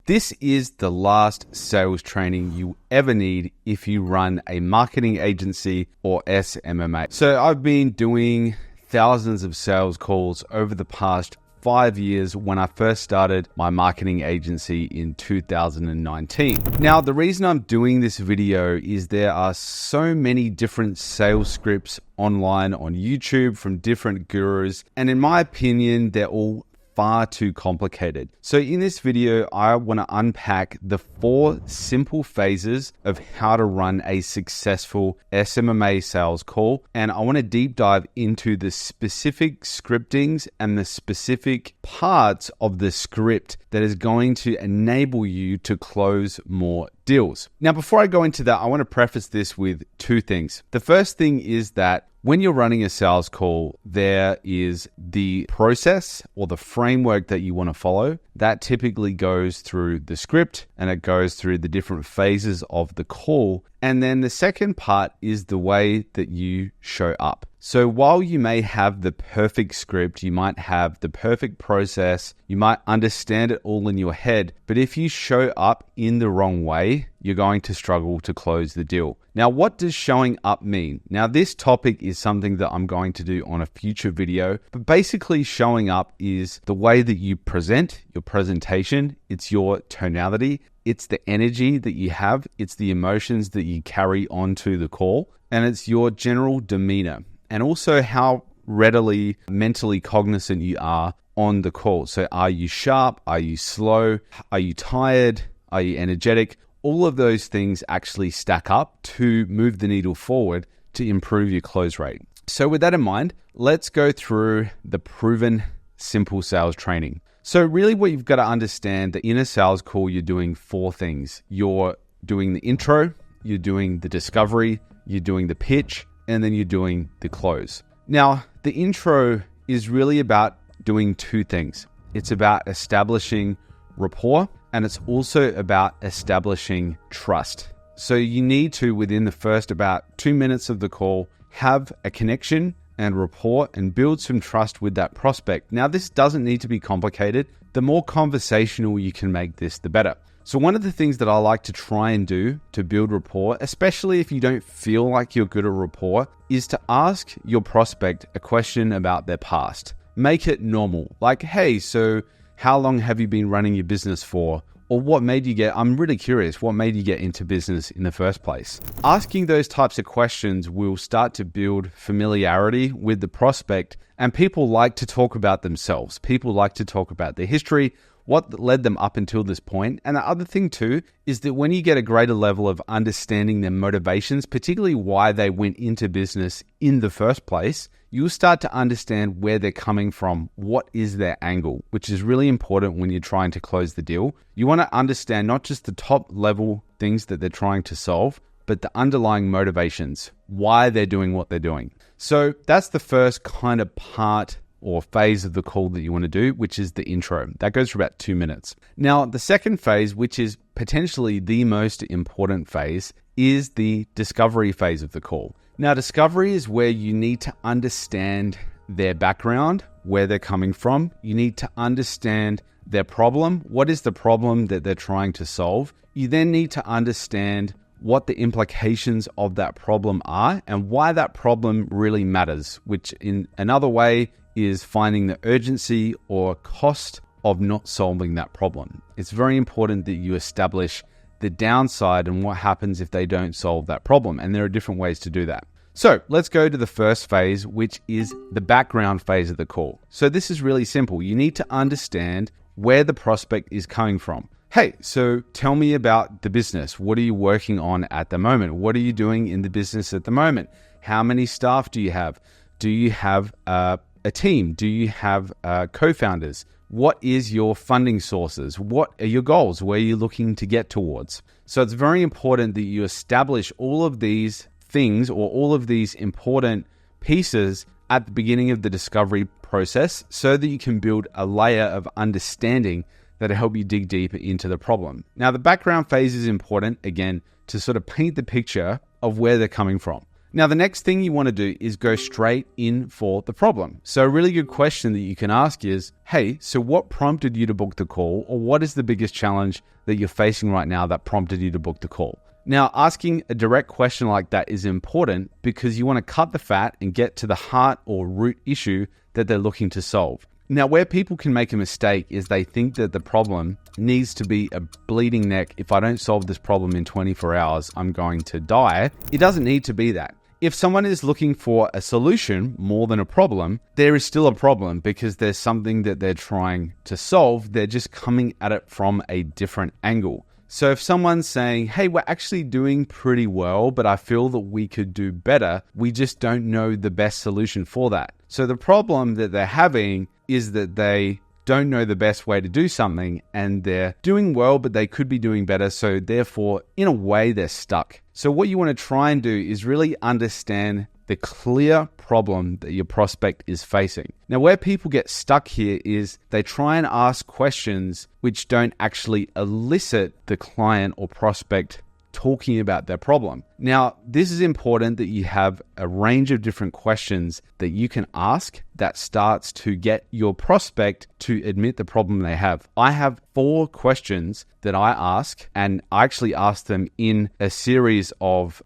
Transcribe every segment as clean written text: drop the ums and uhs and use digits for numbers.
This is the last sales training you ever need if you run a marketing agency or SMMA. So I've been doing thousands of sales calls over the past 5 years when I first started my marketing agency in 2019. Now, the reason I'm doing this video is there are so many different sales scripts online on YouTube from different gurus, and in my opinion, they're all far too complicated. So in this video, I want to unpack the 4 simple phases of how to run a successful SMMA sales call. And I want to deep dive into the specific scriptings and the specific parts of the script that is going to enable you to close more deals. Now, before I go into that, I want to preface this with 2 things. The first thing is that when you're running a sales call, there is the process or the framework that you want to follow. That typically goes through the script and it goes through the different phases of the call. And then the second part is the way that you show up. So while you may have the perfect script, you might have the perfect process, you might understand it all in your head, but if you show up in the wrong way, you're going to struggle to close the deal. Now, what does showing up mean? Now, this topic is something that I'm going to do on a future video, but basically showing up is the way that you present, your presentation, it's your tonality, it's the energy that you have, it's the emotions that you carry onto the call, and it's your general demeanor, and also how readily mentally cognizant you are on the call. So are you sharp? Are you slow? Are you tired? Are you energetic? All of those things actually stack up to move the needle forward to improve your close rate. So with that in mind, let's go through the proven simple sales training. So really what you've got to understand that in a sales call, you're doing 4 things. You're doing the intro, you're doing the discovery, you're doing the pitch, and then you're doing the close. Now, the intro is really about doing 2 things. It's about establishing rapport, and it's also about establishing trust. So you need to, within the first about 2 minutes of the call, have a connection and rapport and build some trust with that prospect. Now, this doesn't need to be complicated. The more conversational you can make this, the better. So one of the things that I like to try and do to build rapport, especially if you don't feel like you're good at rapport, is to ask your prospect a question about their past. Make it normal. Like, hey, so how long have you been running your business for? Or what made you I'm really curious, what made you get into business in the first place? Asking those types of questions will start to build familiarity with the prospect, and people like to talk about themselves. People like to talk about their history, what led them up until this point. And the other thing too is that when you get a greater level of understanding their motivations, particularly why they went into business in the first place, you'll start to understand where they're coming from, what is their angle, which is really important when you're trying to close the deal. You want to understand not just the top level things that they're trying to solve, but the underlying motivations, why they're doing what they're doing. So that's the first kind of part or phase of the call that you want to do, which is the intro. That goes for about 2 minutes. Now, the second phase, which is potentially the most important phase, is the discovery phase of the call. Now, discovery is where you need to understand their background, where they're coming from. You need to understand their problem. What is the problem that they're trying to solve? You then need to understand what the implications of that problem are and why that problem really matters, which in another way is finding the urgency or cost of not solving that problem. It's very important that you establish the downside and what happens if they don't solve that problem. And there are different ways to do that. So let's go to the first phase, which is the background phase of the call. So this is really simple. You need to understand where the prospect is coming from. Hey, so tell me about the business. What are you working on at the moment? What are you doing in the business at the moment? How many staff do you have? Do you have a team? Do you have co-founders? What is your funding sources? What are your goals? Where are you looking to get towards? So it's very important that you establish all of these things or all of these important pieces at the beginning of the discovery process so that you can build a layer of understanding that'll help you dig deeper into the problem. Now, the background phase is important, again, to sort of paint the picture of where they're coming from. Now, the next thing you want to do is go straight in for the problem. So a really good question that you can ask is, hey, so what prompted you to book the call? Or what is the biggest challenge that you're facing right now that prompted you to book the call? Now, asking a direct question like that is important because you want to cut the fat and get to the heart or root issue that they're looking to solve. Now, where people can make a mistake is they think that the problem needs to be a bleeding neck. If I don't solve this problem in 24 hours, I'm going to die. It doesn't need to be that. If someone is looking for a solution more than a problem, there is still a problem because there's something that they're trying to solve. They're just coming at it from a different angle. So if someone's saying, hey, we're actually doing pretty well, but I feel that we could do better, we just don't know the best solution for that. So the problem that they're having is that they don't know the best way to do something and they're doing well, but they could be doing better. So therefore, in a way, they're stuck. So what you want to try and do is really understand the clear problem that your prospect is facing. Now, where people get stuck here is they try and ask questions which don't actually elicit the client or prospect talking about their problem. Now, this is important that you have a range of different questions that you can ask that starts to get your prospect to admit the problem they have. I have 4 questions that I ask, and I actually ask them in a series of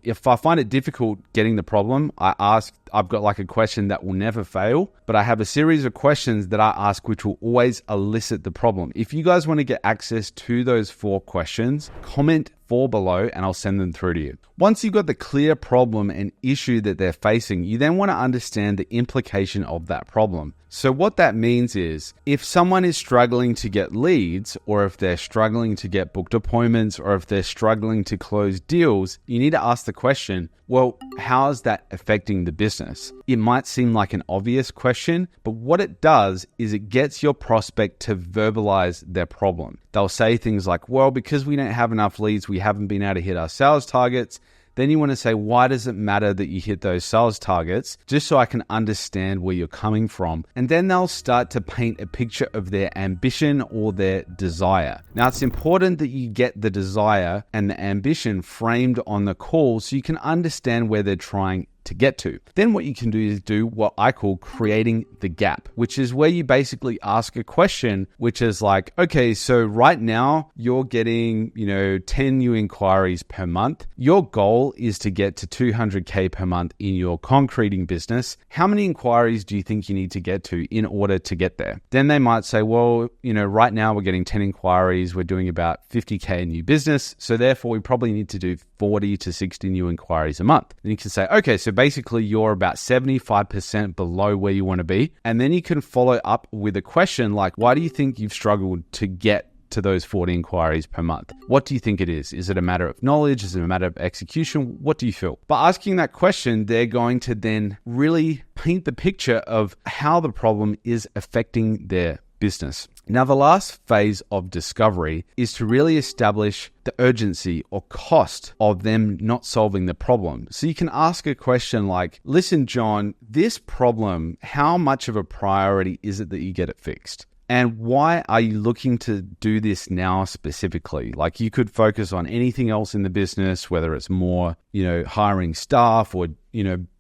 if I find it difficult getting the problem, I've got like a question that will never fail, but I have a series of questions that I ask which will always elicit the problem. If you guys want to get access to those 4 questions, comment 4 below and I'll send them through to you. Once you've got the clear problem and issue that they're facing, you then want to understand the implication of that problem. So what that means is if someone is struggling to get leads, or if they're struggling to get booked appointments, or if they're struggling to close deals, you need to ask the question, well, how is that affecting the business? It might seem like an obvious question, but what it does is it gets your prospect to verbalize their problem. They'll say things like, well, because we don't have enough leads, we haven't been able to hit our sales targets. Then you want to say, why does it matter that you hit those sales targets? Just so I can understand where you're coming from. And then they'll start to paint a picture of their ambition or their desire. Now, it's important that you get the desire and the ambition framed on the call so you can understand where they're trying to get to. Then what you can do is do what I call creating the gap, which is where you basically ask a question, which is like, okay, so right now you're getting, 10 new inquiries per month. Your goal is to get to 200K per month in your concreting business. How many inquiries do you think you need to get to in order to get there? Then they might say, well, right now we're getting 10 inquiries. We're doing about 50K new business. So therefore we probably need to do 40 to 60 new inquiries a month. Then you can say, okay, so basically you're about 75% below where you want to be. And then you can follow up with a question like, why do you think you've struggled to get to those 40 inquiries per month? What do you think it is? Is it a matter of knowledge? Is it a matter of execution? What do you feel? By asking that question, they're going to then really paint the picture of how the problem is affecting their business. Now, the last phase of discovery is to really establish the urgency or cost of them not solving the problem. So you can ask a question like, listen, John, this problem, how much of a priority is it that you get it fixed? And why are you looking to do this now specifically? Like, you could focus on anything else in the business, whether it's more, hiring staff or,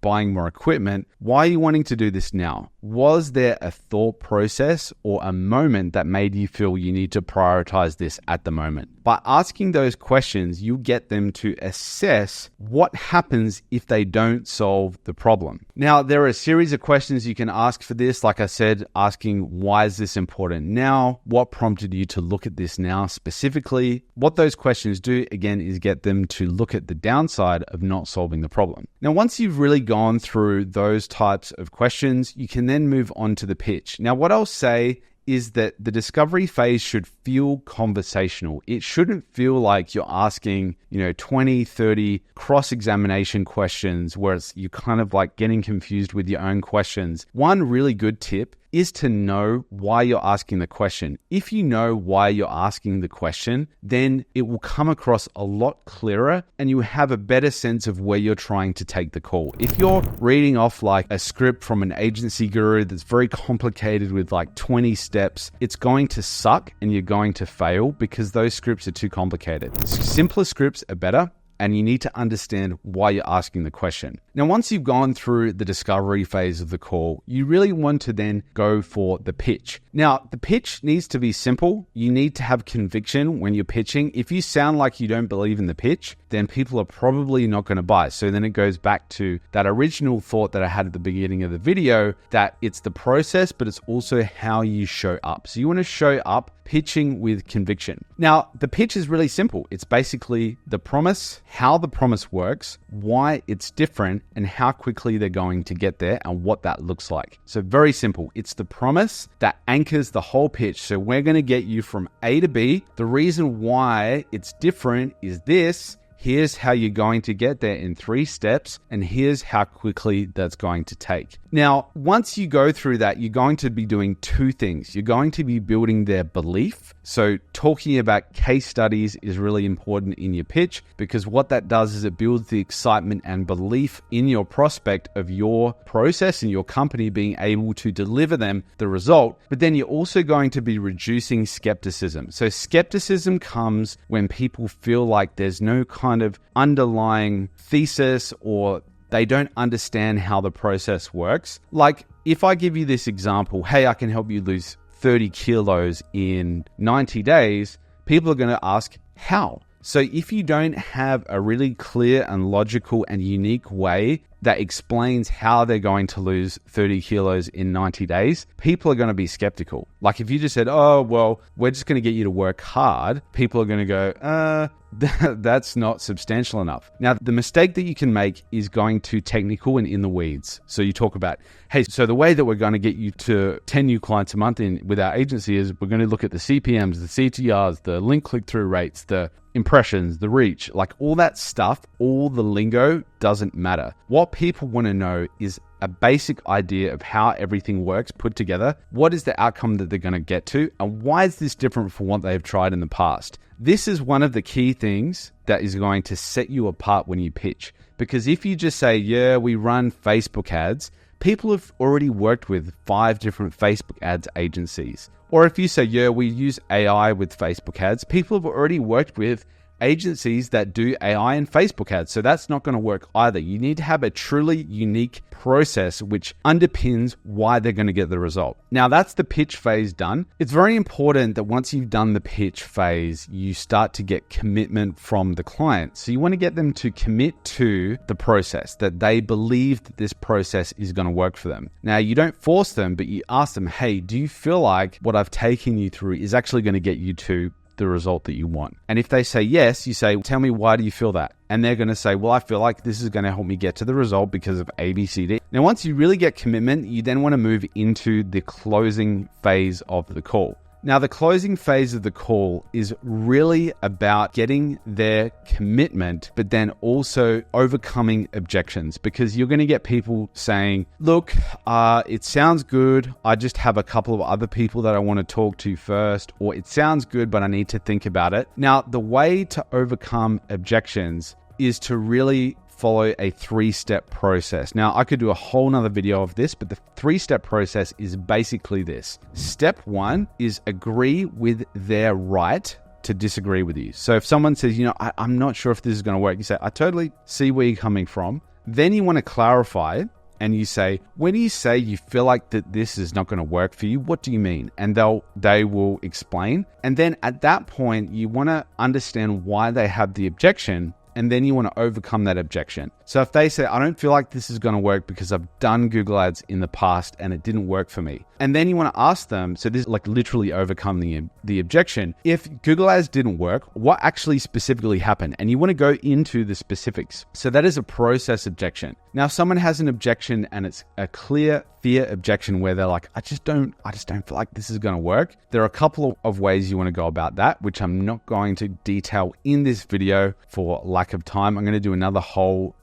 buying more equipment. Why are you wanting to do this now? Was there a thought process or a moment that made you feel you need to prioritize this at the moment? By asking those questions, you get them to assess what happens if they don't solve the problem. Now, there are a series of questions you can ask for this. Like I said, asking why is this important now? What prompted you to look at this now specifically? What those questions do, again, is get them to look at the downside of not solving the problem. Now, once you've really gone through those types of questions, you can then move on to the pitch. Now, what I'll say is that the discovery phase should feel conversational. It shouldn't feel like you're asking, 20, 30 cross-examination questions where you're kind of like getting confused with your own questions. One really good tip is to know why you're asking the question. If you know why you're asking the question, then it will come across a lot clearer and you have a better sense of where you're trying to take the call. If you're reading off like a script from an agency guru that's very complicated with like 20 steps, it's going to suck and you're going to fail because those scripts are too complicated. Simpler scripts are better. and you need to understand why you're asking the question. Now, once you've gone through the discovery phase of the call, you really want to then go for the pitch. Now, the pitch needs to be simple. You need to have conviction when you're pitching. If you sound like you don't believe in the pitch, then people are probably not going to buy. So then it goes back to that original thought that I had at the beginning of the video, that it's the process, but it's also how you show up. So you want to show up pitching with conviction. Now, the pitch is really simple. It's basically the promise, how the promise works, why it's different, and how quickly they're going to get there and what that looks like. So very simple. It's the promise that anchors the whole pitch. So we're going to get you from A to B. The reason why it's different is this. Here's how you're going to get there in 3 steps, and here's how quickly that's going to take. Now, once you go through that, you're going to be doing 2 things. You're going to be building their belief. So talking about case studies is really important in your pitch, because what that does is it builds the excitement and belief in your prospect of your process and your company being able to deliver them the result. But then you're also going to be reducing skepticism. So skepticism comes when people feel like there's no kind of underlying thesis, or they don't understand how the process works. Like if I give you this example, hey, I can help you lose 30 kilos in 90 days, people are going to ask how. So if you don't have a really clear and logical and unique way that explains how they're going to lose 30 kilos in 90 days, people are going to be skeptical. Like if you just said, oh, well, we're just going to get you to work hard, people are going to go, that's not substantial enough. Now, the mistake that you can make is going too technical and in the weeds. So you talk about, hey, so the way that we're going to get you to 10 new clients a month in with our agency is we're going to look at the CPMs, the CTRs, the link click-through rates, the impressions, the reach, like all that stuff, all the lingo doesn't matter. What people want to know is a basic idea of how everything works put together. What is the outcome that they're going to get to? And why is this different from what they've tried in the past? This is one of the key things that is going to set you apart when you pitch. Because if you just say, yeah, we run Facebook ads, people have already worked with 5 different Facebook ads agencies. Or if you say, yeah, we use AI with Facebook ads, people have already worked with agencies that do AI and Facebook ads. So that's not going to work either. You need to have a truly unique process which underpins why they're going to get the result. Now that's the pitch phase done. It's very important that once you've done the pitch phase, you start to get commitment from the client. So you want to get them to commit to the process, that they believe that this process is going to work for them. Now you don't force them, but you ask them, hey, do you feel like what I've taken you through is actually going to get you to the result that you want? And if they say yes, you say, tell me, why do you feel that? And they're going to say, well, I feel like this is going to help me get to the result because of A, B, C, D. Now, once you really get commitment, you then want to move into the closing phase of the call. Now, the closing phase of the call is really about getting their commitment, but then also overcoming objections, because you're going to get people saying, look, it sounds good. I just have a couple of other people that I want to talk to first, or it sounds good, but I need to think about it. Now, the way to overcome objections is to really follow a 3-step process. Now, I could do a whole nother video of this, but the 3-step process is basically this. Step 1 is agree with their right to disagree with you. So if someone says, I'm not sure if this is going to work, you say, I totally see where you're coming from. Then you want to clarify, and you say, when you say you feel like that this is not going to work for you, what do you mean? And they will explain. And then at that point, you want to understand why they have the objection, and then you want to overcome that objection. So if they say, I don't feel like this is going to work because I've done Google Ads in the past and it didn't work for me. And then you want to ask them, so this is like literally overcome the objection. If Google Ads didn't work, what actually specifically happened? And you want to go into the specifics. So that is a process objection. Now, if someone has an objection and it's a clear fear objection where they're like, I just don't feel like this is going to work. There are a couple of ways you want to go about that, which I'm not going to detail in this video for lack of time. I'm going to do another whole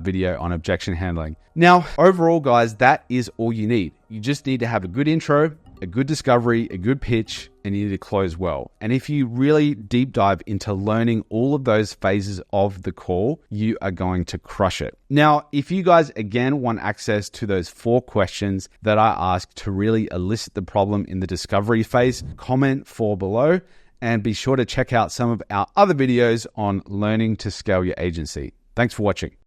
video on objection handling. Now, overall, guys, that is all you need. You just need to have a good intro, a good discovery, a good pitch, and you need to close well. And if you really deep dive into learning all of those phases of the call, you are going to crush it. Now, if you guys, again, want access to those 4 questions that I asked to really elicit the problem in the discovery phase, comment below. and be sure to check out some of our other videos on learning to scale your agency. Thanks for watching.